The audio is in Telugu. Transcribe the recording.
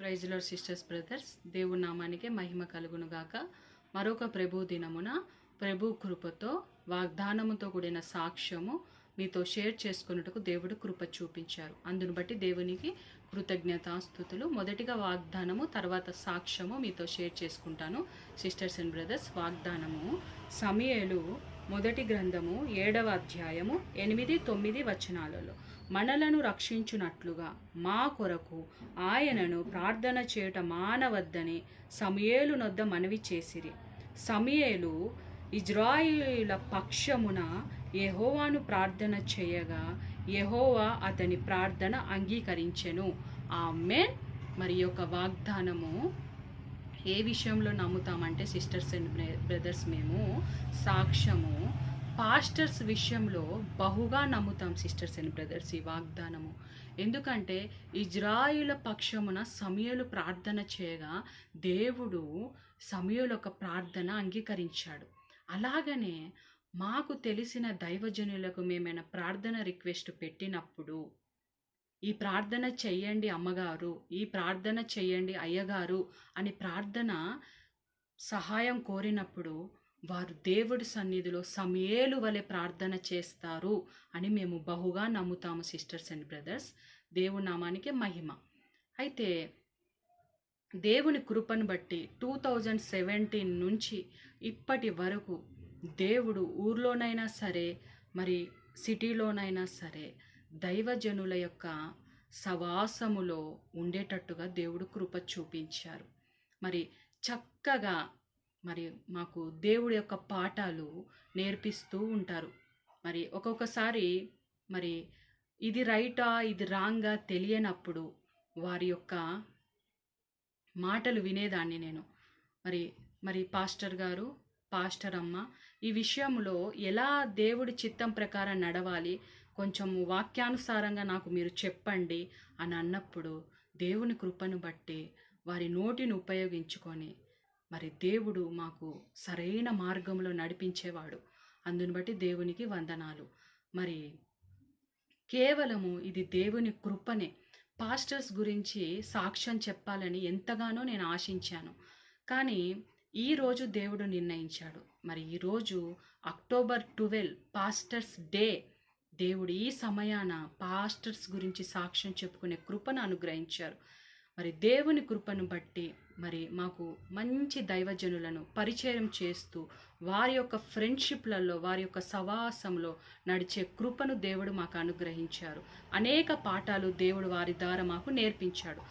ప్రైజ్ లార్డ్ సిస్టర్స్ బ్రదర్స్, దేవుని నామానికి మహిమ కలుగును గాక. మరొక ప్రభు దినమున ప్రభు కృపతో వాగ్దానముతో కూడిన సాక్ష్యము మీతో షేర్ చేసుకున్నట్టుకు దేవుడు కృప చూపించారు. అందును బట్టి దేవునికి కృతజ్ఞతాస్తుతులు. మొదటిగా వాగ్దానము, తర్వాత సాక్ష్యము మీతో షేర్ చేసుకుంటాను. సిస్టర్స్ అండ్ బ్రదర్స్, వాగ్దానము సమూయేలు మొదటి గ్రంథము 7వ అధ్యాయము 8-9 వచనాలలో, మనలను రక్షించునట్లుగా మా కొరకు ఆయనను ప్రార్థన చేయుట మానవద్దని సమూయేలు నొద్ద మనవి చేసిరి. సమూయేలు ఇజ్రాయేలుల పక్షమున యెహోవాను ప్రార్థన చేయగా యెహోవా అతని ప్రార్థన అంగీకరించెను. ఆమేన్. మరి యొక్క వాగ్దానము ఏ విషయంలో నమ్ముతామంటే సిస్టర్స్ అండ్ బ్రదర్స్, మేము సాక్ష్యము పాస్టర్స్ విషయంలో బహుగా నమ్ముతాం సిస్టర్స్ అండ్ బ్రదర్స్ ఈ వాగ్దానము. ఎందుకంటే ఇజ్రాయిల పక్షమున సమూయేలు ప్రార్థన చేయగా దేవుడు సమూయేలు ఒక ప్రార్థన అంగీకరించాడు. అలాగనే మాకు తెలిసిన దైవజనులకు మేమైనా ప్రార్థన రిక్వెస్ట్ పెట్టినప్పుడు, ఈ ప్రార్థన చెయ్యండి అమ్మగారు, ఈ ప్రార్థన చెయ్యండి అయ్యగారు అని ప్రార్థన సహాయం కోరినప్పుడు వారు దేవుడి సన్నిధిలో సమూయేలు వలె ప్రార్థన చేస్తారు అని మేము బహుగా నమ్ముతాము సిస్టర్స్ అండ్ బ్రదర్స్. దేవుని నామానికి మహిమ. అయితే దేవుని కృపను బట్టి 2017 నుంచి ఇప్పటి వరకు దేవుడు ఊర్లోనైనా సరే, మరి సిటీలోనైనా సరే, దైవజనుల యొక్క సవాసములో ఉండేటట్టుగా దేవుడు కృప చూపించారు. మరి చక్కగా మరి మాకు దేవుడి యొక్క పాఠాలు నేర్పిస్తూ ఉంటారు. మరి ఒక్కొక్కసారి మరి ఇది రైటా ఇది రాంగా తెలియనప్పుడు వారి యొక్క మాటలు వినేదాన్ని నేను. మరి పాస్టర్ గారు, పాస్టర్ అమ్మ, ఈ విషయంలో ఎలా దేవుడి చిత్తం ప్రకారం నడవాలి, కొంచెం వాక్యానుసారంగా నాకు మీరు చెప్పండి అని అన్నప్పుడు దేవుని కృపను బట్టి వారి నోటిని ఉపయోగించుకొని మరి దేవుడు మాకు సరైన మార్గంలో నడిపించేవాడు. అందుని బట్టి దేవునికి వందనాలు. మరి కేవలము ఇది దేవుని కృపనే. పాస్టర్స్ గురించి సాక్ష్యం చెప్పాలని ఎంతగానో నేను ఆశించాను. కానీ ఈరోజు దేవుడు నిర్ణయించాడు. మరి ఈరోజు అక్టోబర్ 12 పాస్టర్స్ డే. దేవుడు ఈ సమయాన పాస్టర్స్ గురించి సాక్ష్యం చెప్పుకునే కృపను అనుగ్రహించారు. మరి దేవుని కృపను బట్టి మరి మాకు మంచి దైవజనులను పరిచయం చేస్తూ వారి యొక్క ఫ్రెండ్షిప్లలో, వారి యొక్క సవాసంలో నడిచే కృపను దేవుడు మాకు అనుగ్రహించారు. అనేక పాఠాలు దేవుడు వారి ద్వారా మాకు నేర్పించాడు.